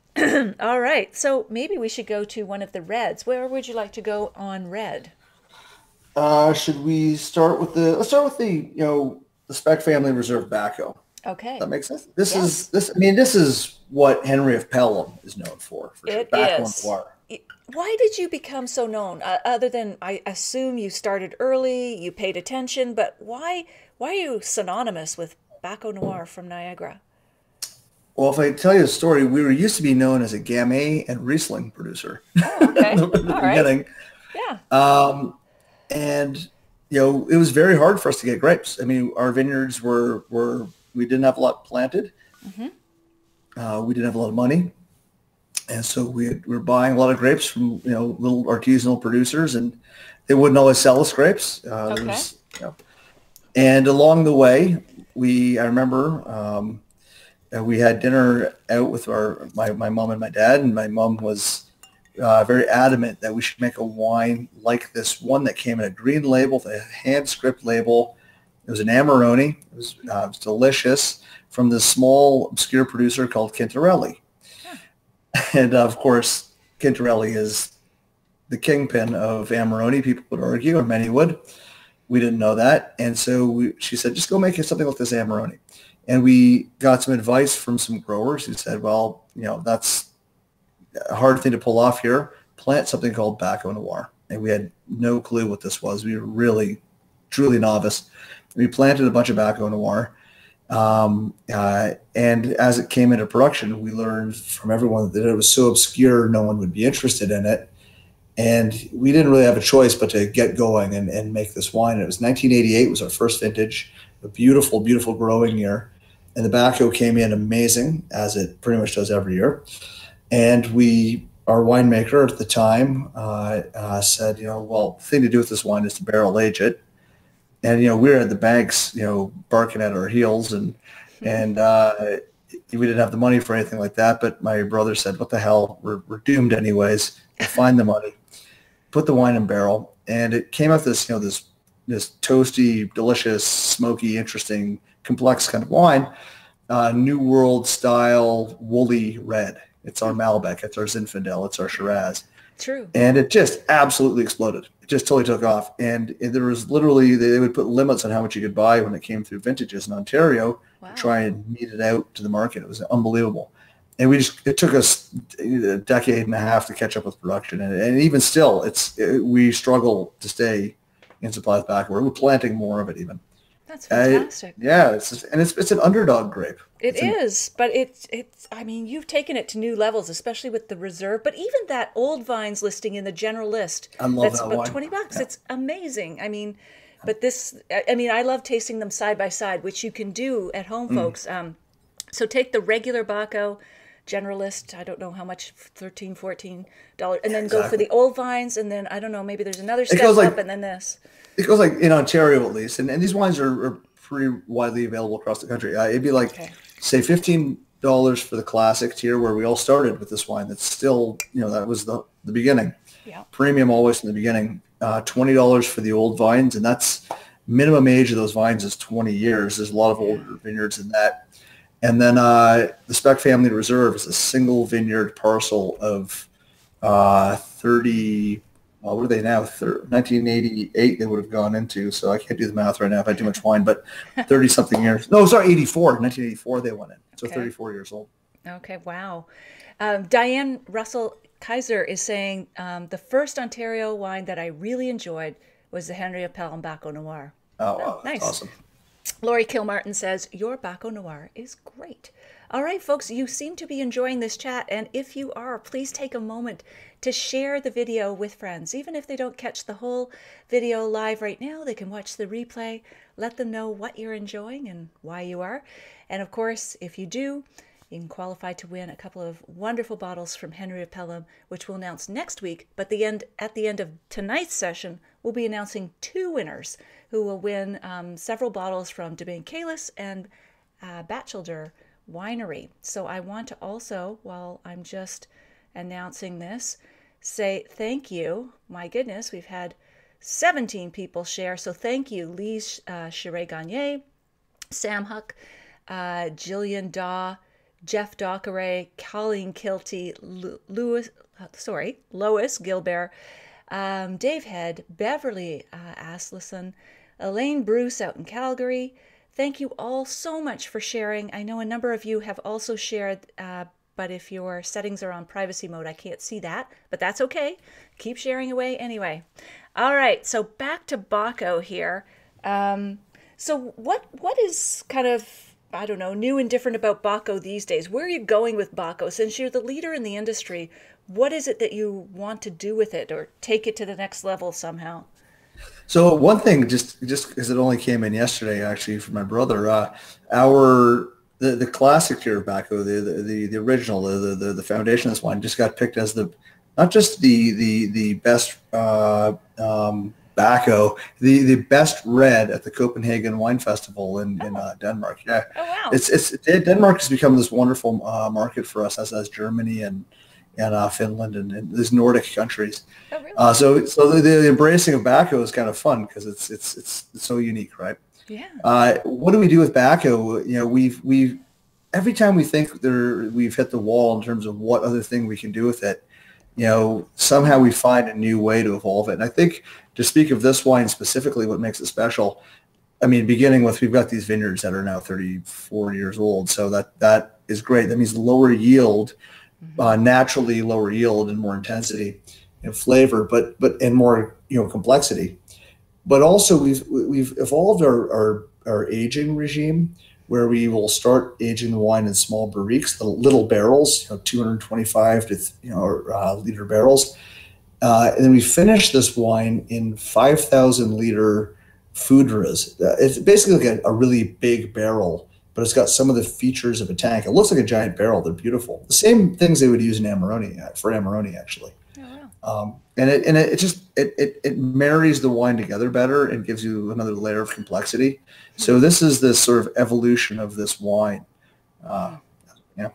All right, so maybe we should go to one of the reds. Where would you like to go on red? Should we start with let's start with the Spec Family Reserve Baco. Okay. That makes sense. This is what Henry of Pelham is known for it sure. Is. Noir. Why did you become so known? Other than, I assume you started early, you paid attention, but why are you synonymous with Baco Noir from Niagara? Well, if I tell you a story, we were used to be known as a Gamay and Riesling producer. Oh, okay. in the beginning. Yeah. And it was very hard for us to get grapes. I mean, our vineyards were we didn't have a lot planted. Mm-hmm. We didn't have a lot of money, and so we were buying a lot of grapes from little artisanal producers, and they wouldn't always sell us grapes. And along the way, I remember we had dinner out with my mom and my dad, and my mom was very adamant that we should make a wine like this one that came in a green label, with a hand script label. It was an Amarone. It was delicious, from this small obscure producer called Quintarelli. Yeah. And of course, Quintarelli is the kingpin of Amarone, people would argue, or many would. We didn't know that. And so she said, just go make it something like this Amarone. And we got some advice from some growers who said, well, that's a hard thing to pull off here. Plant something called Baco Noir. And we had no clue what this was. We were really, truly novice. We planted a bunch of Baco Noir. And as it came into production, we learned from everyone that it was so obscure, no one would be interested in it. And we didn't really have a choice but to get going and make this wine. And it was 1988 was our first vintage, a beautiful, beautiful growing year. And the Baco came in amazing, as it pretty much does every year. And our winemaker at the time said, well, the thing to do with this wine is to barrel age it. And, we were at the banks, barking at our heels, and we didn't have the money for anything like that. But my brother said, what the hell, we're doomed anyways. We'll find the money, put the wine in barrel. And it came out this toasty, delicious, smoky, interesting, complex kind of wine, New World style, woolly red. It's our Malbec, it's our Zinfandel, it's our Shiraz. True. And it just absolutely exploded. It just totally took off. And there was literally, they would put limits on how much you could buy when it came through vintages in Ontario. Wow. To try and meet it out to the market. It was unbelievable. And it took us a decade and a half to catch up with production. And even still, we struggle to stay in supply with Baco. We're planting more of it even. That's fantastic. It's an underdog grape. But I mean, you've taken it to new levels, especially with the reserve. But even that old vines listing in the general list, that's about $20. Yeah. It's amazing. I mean, but I love tasting them side by side, which you can do at home, folks. So take the regular Baco generalist, I don't know how much, $13, $14, and then go for the old vines, and then I don't know, maybe there's another step up, and then this. It goes like in Ontario at least, and these wines are pretty widely available across the country. It'd be like, say, $15 for the classic tier, where we all started with this wine. That's still, that was the beginning. Yeah. Premium always in the beginning. $20 for the old vines, and that's minimum age of those vines is 20 years. There's a lot of older vineyards in that. And then the Spec Family Reserve is a single vineyard parcel of 30. Well, what are they now? 1988 they would have gone into, so I can't do the math right now if I had too much wine, but 30-something years. No, sorry, 1984 they went in, so 34 years old. Okay, wow. Diane Russell Kaiser is saying, the first Ontario wine that I really enjoyed was the Henry of Pelham Baco Noir. Oh, wow, nice. Awesome. Lori Kilmartin says, your Baco Noir is great. All right, folks, you seem to be enjoying this chat. And if you are, please take a moment to share the video with friends. Even if they don't catch the whole video live right now, they can watch the replay. Let them know what you're enjoying and why you are. And of course, if you do, you can qualify to win a couple of wonderful bottles from Henry of Pelham, which we'll announce next week. But at the end of tonight's session, we'll be announcing 2 winners who will win several bottles from Domaine Calis and Batchelder Winery. So I want to also, while I'm just announcing this, say thank you. My goodness, we've had 17 people share. So thank you, Lise Chiré-Gagné, Sam Huck, Jillian Daw, Jeff Dockeray, Colleen Kilty, Lois Gilbert, Dave Head, Beverly Aslison, Elaine Bruce out in Calgary. Thank you all so much for sharing. I know a number of you have also shared, but if your settings are on privacy mode, I can't see that, but that's okay. Keep sharing away anyway. All right, so back to Baco here. So what is kind of, I don't know, new and different about Baco these days? Where are you going with Baco? Since you're the leader in the industry, what is it that you want to do with it or take it to the next level somehow? So one thing, just because it only came in yesterday, actually, from my brother, the classic tier of Baco, the original, the foundation of this wine just got picked as not just the best Baco, the best red at the Copenhagen Wine Festival in Denmark. Yeah. Oh, wow. Denmark has become this wonderful market for us, as Germany and Finland and these Nordic countries. Oh, really? So the embracing of Baco is kind of fun because it's so unique, right? Yeah. What do we do with Baco? You know, we've every time we think we've hit the wall in terms of what other thing we can do with it, you know, somehow we find a new way to evolve it. And I think, to speak of this wine specifically, what makes it special, I mean, beginning with, we've got these vineyards that are now 34 years old. So that is great. That means lower yield, naturally lower yield and more intensity and flavor, but and more, you know, complexity. But also we've evolved our aging regime, where we will start aging the wine in small barriques, the little barrels, 225 liter barrels. And then we finish this wine in 5,000 liter foudres. It's basically like a really big barrel, but it's got some of the features of a tank. It looks like a giant barrel. They're beautiful. The same things they would use in Amarone, actually. Oh, wow. And it marries the wine together better and gives you another layer of complexity. So this is this sort of evolution of this wine. Yeah.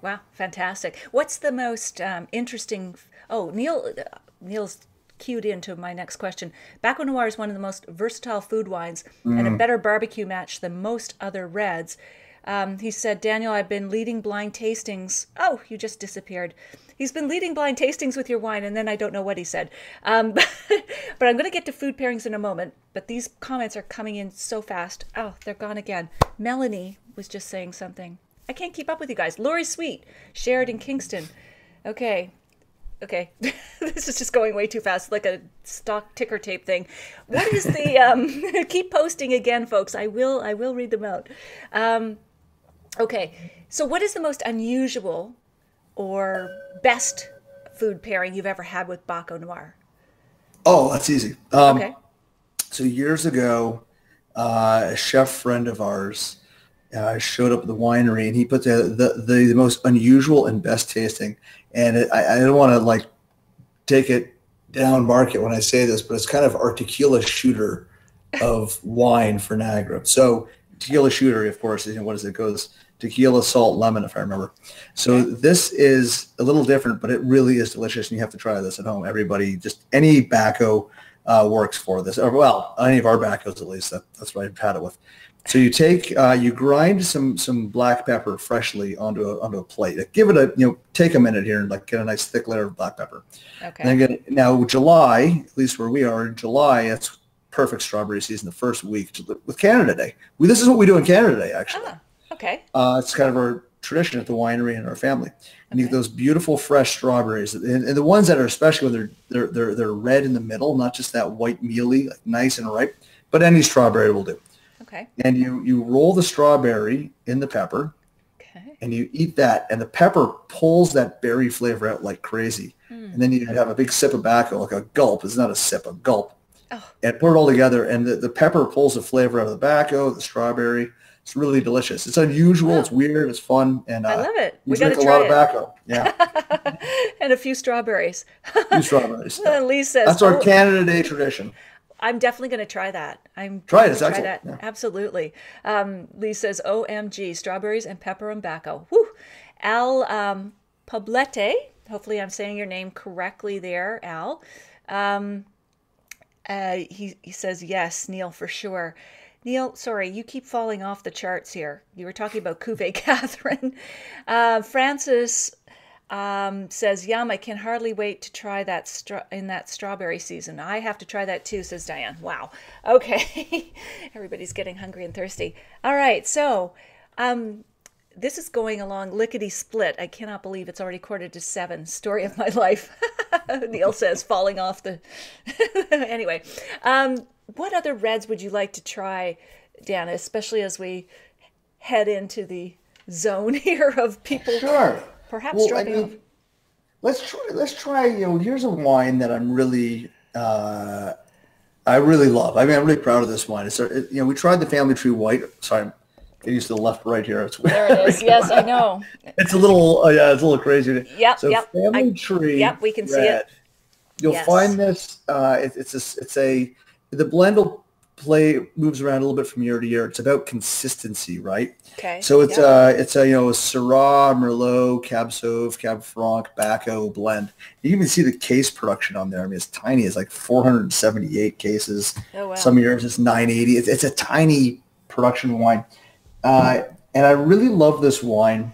Wow, fantastic. What's the most interesting? Oh, Neil's cued into my next question. Baco Noir is one of the most versatile food wines and a better barbecue match than most other reds. He said, Daniel, I've been leading blind tastings. Oh, you just disappeared. He's been leading blind tastings with your wine, and then I don't know what he said. But I'm going to get to food pairings in a moment. But these comments are coming in so fast. Oh, they're gone again. Melanie was just saying something. I can't keep up with you guys. Lori Sweet, shared in Kingston. Okay. This is just going way too fast, like a stock ticker tape thing. What is the keep posting again, folks? I will read them out. Okay, so what is the most unusual or best food pairing you've ever had with Baco Noir? Oh, that's easy. Okay. So years ago, a chef friend of ours showed up at the winery, and he put the most unusual and best tasting. And I don't want to take it down market when I say this, but it's kind of our tequila shooter of wine for Niagara. So tequila shooter, of course, what is it? Goes tequila, salt, lemon, if I remember. So this is a little different, but it really is delicious, and you have to try this at home. Everybody, just any Baco works for this. Or, well, any of our Bacos at least. That's what I've had it with. So you take, you grind some black pepper freshly onto a plate. Give it take a minute here and get a nice thick layer of black pepper. Okay. And then now July, at least where we are in July, it's perfect strawberry season. The first week with Canada Day. This is what we do in Canada Day, actually. Ah, okay. It's kind of our tradition at the winery and our family. And you get those beautiful fresh strawberries, and the ones that are especially when they're red in the middle, not just that white mealy, nice and ripe. But any strawberry will do. Okay. And you roll the strawberry in the pepper, Okay. and you eat that, and the pepper pulls that berry flavor out like crazy. And then you have a big sip of tobacco, like a gulp. It's not a sip, a gulp. Oh, And put it all together, and the pepper pulls the flavor out of the tobacco, the strawberry. It's really delicious. It's unusual. wow. It's weird. It's fun. And I love it. you We got to drink a lot try of tobacco. Yeah. it. And a few strawberries. Few strawberries. Yeah. Lee says, That's our oh, Canada Day tradition. I'm definitely going to try that. I'm Try it. going It's to try excellent. that. Yeah. Absolutely. Lee says, OMG, strawberries and pepper and tobacco. Woo. Al Poblete, hopefully I'm saying your name correctly there, Al. He says, yes, Neil, for sure. Neil, sorry, you keep falling off the charts here. You were talking about Cuvée Catherine. Francis says, yum, I can hardly wait to try that in that strawberry season. I have to try that too, says Diane. Wow. Okay. Everybody's getting hungry and thirsty. All right. So this is going along lickety split. I cannot believe it's already 6:45. Story of my life. Neil says, falling off the... Anyway, what other reds would you like to try, Dana, especially as we head into the zone here of people perhaps dropping off? Let's try, here's a wine that I'm really, I really love. I'm really proud of this wine. We tried the Family Tree White. Sorry, I'm used to the left right here. There it is. Yes, I know. It's a little, it's a little crazy. Yep, so yep. Family Tree. Yep, we can see it. You'll find this. The blend will moves around a little bit from year to year. It's about consistency, right? Okay. So it's a Syrah, Merlot, Cab Sauv, Cab Franc, Baco blend. You can even see the case production on there. It's tiny. It's like 478 cases. Oh wow. Some years it's 980. It's a tiny production wine, and I really love this wine.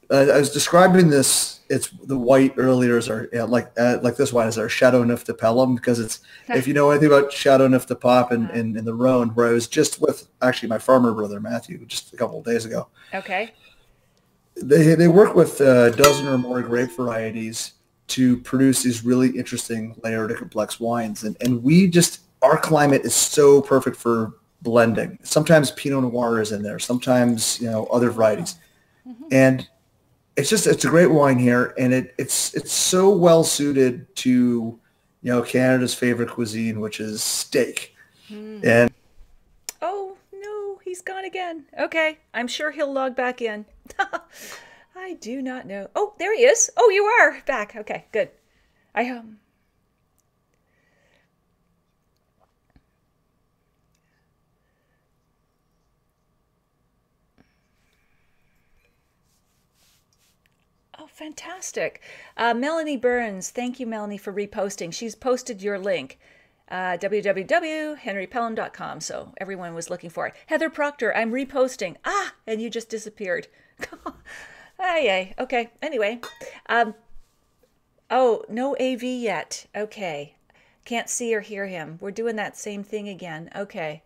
I was describing this. It's the white earlier as our like this wine is our Chateau Neuf de Pelham, because it's, if you know anything about Chateau Neuf de Pop in the Rhone, where I was just with actually my farmer brother Matthew just a couple of days ago. Okay. They work with a dozen or more grape varieties to produce these really interesting layered and complex wines, and our climate is so perfect for blending. Sometimes Pinot Noir is in there, sometimes other varieties, and it's a great wine here, and it's so well suited to Canada's favorite cuisine, which is steak. And oh no, he's gone again. Okay, I'm sure he'll log back in. I do not know. Oh, there he is. Oh, you are back. Okay, good. Oh, fantastic. Melanie Burns, thank you, Melanie, for reposting. She's posted your link, www.henrypelham.com, so everyone was looking for it. Heather Proctor, I'm reposting. And you just disappeared. Yay. Okay, anyway. Oh, no AV yet. Okay. Can't see or hear him. We're doing that same thing again. Okay.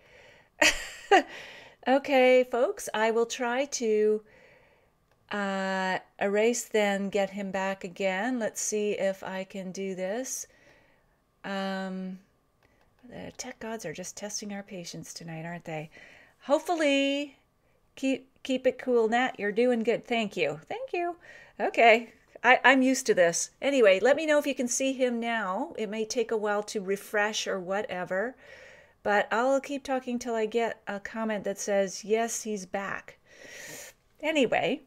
Okay, folks, I will try to... erase, then get him back again. Let's see if I can do this. The tech gods are just testing our patience tonight, aren't they? Hopefully, keep it cool, Nat. You're doing good. Thank you. Thank you. Okay. I'm used to this. Anyway, let me know if you can see him now. It may take a while to refresh or whatever, but I'll keep talking till I get a comment that says, yes, he's back. Anyway,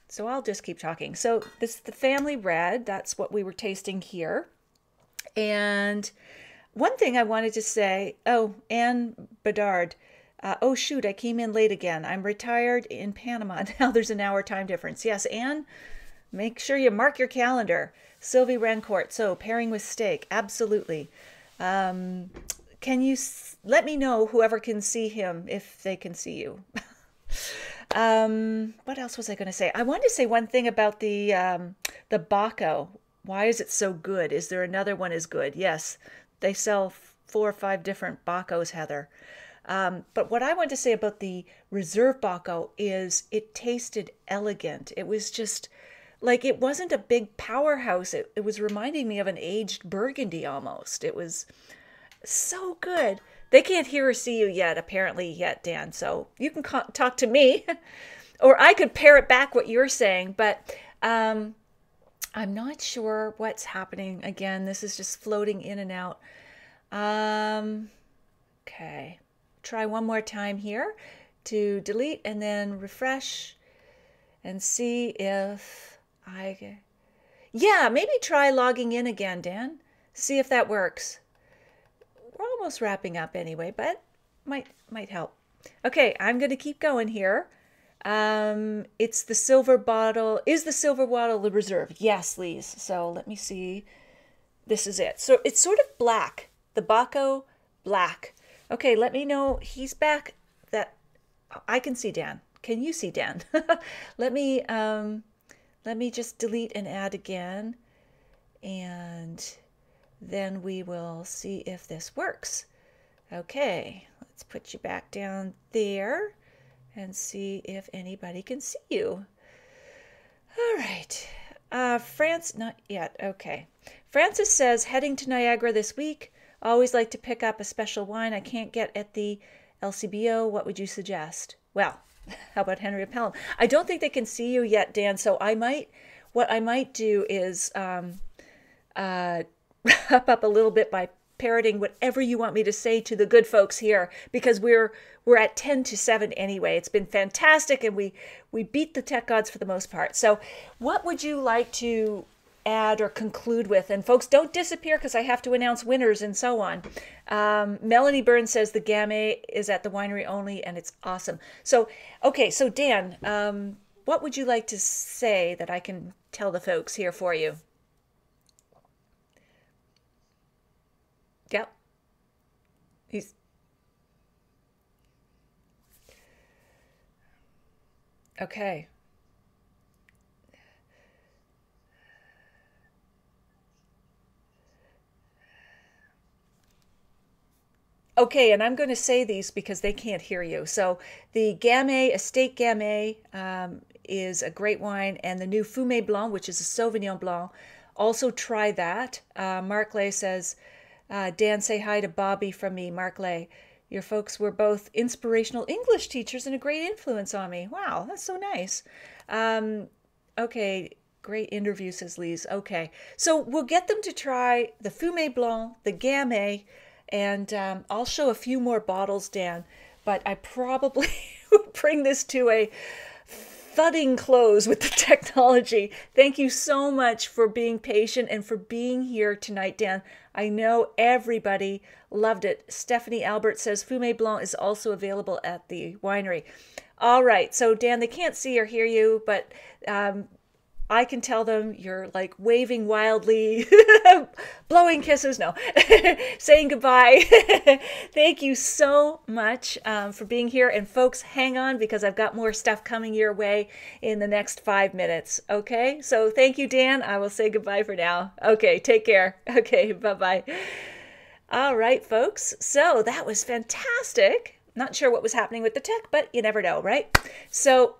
so I'll just keep talking. So this is the family red. That's what we were tasting here. And one thing I wanted to say, Anne Bedard. Oh, shoot, I came in late again. I'm retired in Panama. Now there's an hour time difference. Yes, Anne, make sure you mark your calendar. Sylvie Rancourt. So pairing with steak. Absolutely. Can you let me know, whoever can see him, if they can see you? What else was I going to say? I wanted to say one thing about the Baco. Why is it so good? Is there another one as good? Yes, they sell 4 or 5 different Bacos, Heather. But what I want to say about the Reserve Baco is it tasted elegant. It was just like, it wasn't a big powerhouse. It was reminding me of an aged Burgundy almost. It was so good. They can't hear or see you yet, Dan. So you can talk to me, or I could parrot back what you're saying. But I'm not sure what's happening. Again, this is just floating in and out. Okay. Try one more time here to delete and then refresh and see if yeah, maybe try logging in again, Dan. See if that works. We're almost wrapping up anyway, but might help. Okay, I'm going to keep going here. It's the silver bottle. Is the silver bottle the reserve? Yes, Lise. So let me see. This is it. So it's sort of black. The Baco black. Okay, let me know. He's back. That I can see Dan. Can you see Dan? Let me just delete and add again, and then we will see if this works. Okay, let's put you back down there and see if anybody can see you. All right. Not yet. Okay. Francis says, heading to Niagara this week. Always like to pick up a special wine I can't get at the LCBO. What would you suggest? Well, how about Henry of Pelham? I don't think they can see you yet, Dan. So what I might do is wrap up a little bit by parroting whatever you want me to say to the good folks here, because we're at 10 to 7 anyway. It's been fantastic, and we beat the tech gods for the most part. So what would you like to add or conclude with? And folks, don't disappear, because I have to announce winners and so on. Melanie Burns says the Gamay is at the winery only, and it's awesome. So, okay, so Dan, what would you like to say that I can tell the folks here for you? Yep. He's okay. Okay, and I'm going to say these because they can't hear you. So the Gamay, Estate Gamay, is a great wine, and the new Fumé Blanc, which is a Sauvignon Blanc, also try that. Mark Lay says, Dan, say hi to Bobby from me. Mark Lay, your folks were both inspirational English teachers and a great influence on me. Wow, that's so nice. Okay, great interview, says Lise. Okay, so we'll get them to try the Fumé Blanc, the Gamay, and I'll show a few more bottles, Dan, but I probably will bring this to a thudding close with the technology. Thank you so much for being patient and for being here tonight, Dan. I know everybody loved it. Stephanie Albert says Fumé Blanc is also available at the winery. All right, so Dan, they can't see or hear you, but I can tell them you're like waving wildly, blowing kisses, no, saying goodbye. Thank you so much for being here. And folks, hang on, because I've got more stuff coming your way in the next 5 minutes. Okay, so thank you, Dan. I will say goodbye for now. Okay, take care. Okay, bye-bye. All right, folks. So that was fantastic. Not sure what was happening with the tech, but you never know, right? So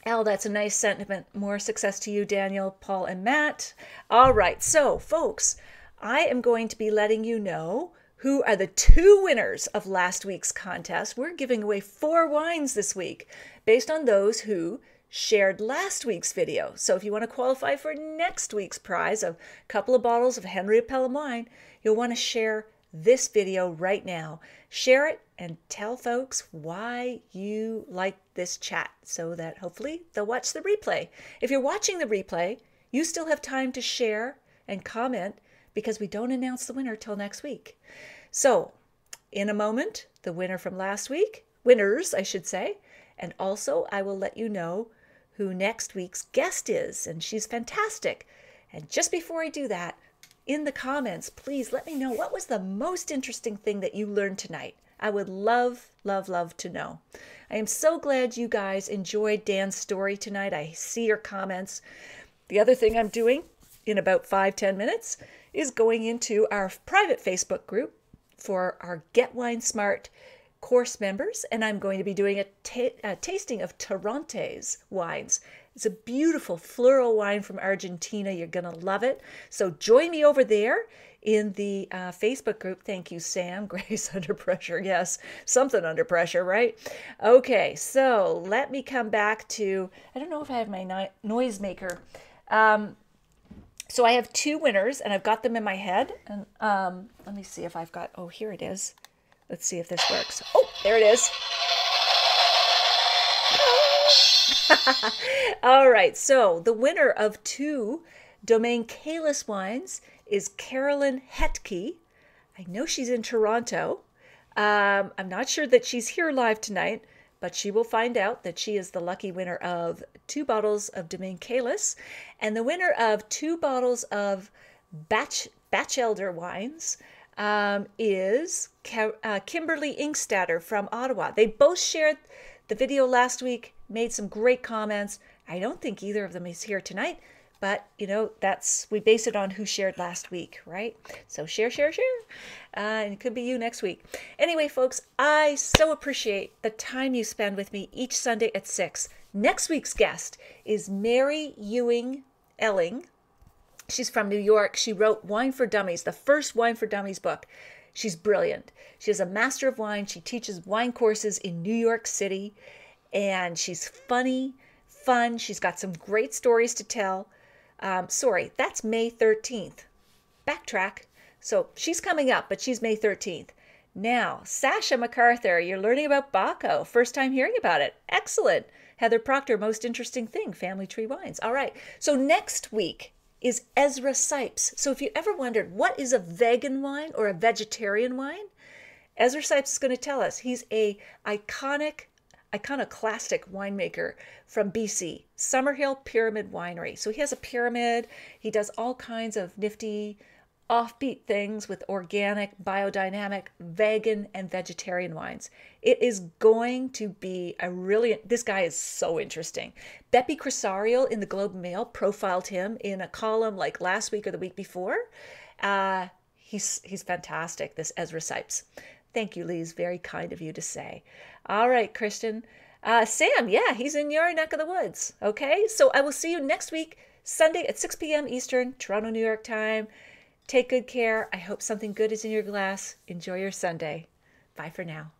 Al, that's a nice sentiment. More success to you, Daniel, Paul, and Matt. All right, so folks, I am going to be letting you know who are the 2 winners of last week's contest. We're giving away 4 wines this week based on those who shared last week's video. So if you want to qualify for next week's prize of a couple of bottles of Henry of Pelham wine, you'll want to share this video right now. Share it and tell folks why you like this chat so that hopefully they'll watch the replay. If you're watching the replay, you still have time to share and comment, because we don't announce the winner till next week. So in a moment, the winner from last week, winners, I should say, and also I will let you know who next week's guest is, and she's fantastic. And just before I do that, in the comments, please let me know what was the most interesting thing that you learned tonight. I would love, love, love to know. I am so glad you guys enjoyed Dan's story tonight. I see your comments. The other thing I'm doing in about 5-10 minutes is going into our private Facebook group for our Get Wine Smart course members, and I'm going to be doing a tasting of Torrontés wines. It's a beautiful floral wine from Argentina. You're going to love it. So join me over there in the Facebook group. Thank you, Sam. Grace under pressure. Yes, something under pressure, right? Okay, so let me come back to, I don't know if I have my noisemaker. So I have two winners, and I've got them in my head. And let me see if I've got, oh, here it is. Let's see if this works. Oh, there it is. All right, so the winner of 2 Domaine Kalis wines is Carolyn Hetke. I know she's in Toronto. I'm not sure that she's here live tonight, but she will find out that she is the lucky winner of 2 bottles of Domaine Kalis, and the winner of 2 bottles of Batchelder wines is Kimberly Inkstatter from Ottawa. They both shared the video last week, made some great comments. I don't think either of them is here tonight, but we base it on who shared last week, right? So share. And it could be you next week. Anyway, folks, I so appreciate the time you spend with me each Sunday at 6. Next week's guest is Mary Ewing Elling. She's from New York. She wrote Wine for Dummies, the first Wine for Dummies book. She's brilliant. She is a master of wine. She teaches wine courses in New York City, and she's funny, fun. She's got some great stories to tell. Sorry, that's May 13th. Backtrack. So she's coming up, but she's May 13th. Now, Sasha MacArthur, you're learning about Baco. First time hearing about it. Excellent. Heather Proctor, most interesting thing, Family Tree Wines. All right. So next week is Ezra Sipes. So if you ever wondered, what is a vegan wine or a vegetarian wine? Ezra Sipes is going to tell us. He's a iconoclastic winemaker from BC, Summerhill Pyramid Winery. So he has a pyramid. He does all kinds of nifty, offbeat things with organic, biodynamic, vegan, and vegetarian wines. It is going to be this guy is so interesting. Beppe Crisarial in the Globe and Mail profiled him in a column like last week or the week before. He's fantastic, this Ezra Sipes. Thank you, Lise. Very kind of you to say. All right, Christian. Sam, yeah, he's in your neck of the woods. Okay, so I will see you next week, Sunday at 6 p.m. Eastern, Toronto, New York time. Take good care. I hope something good is in your glass. Enjoy your Sunday. Bye for now.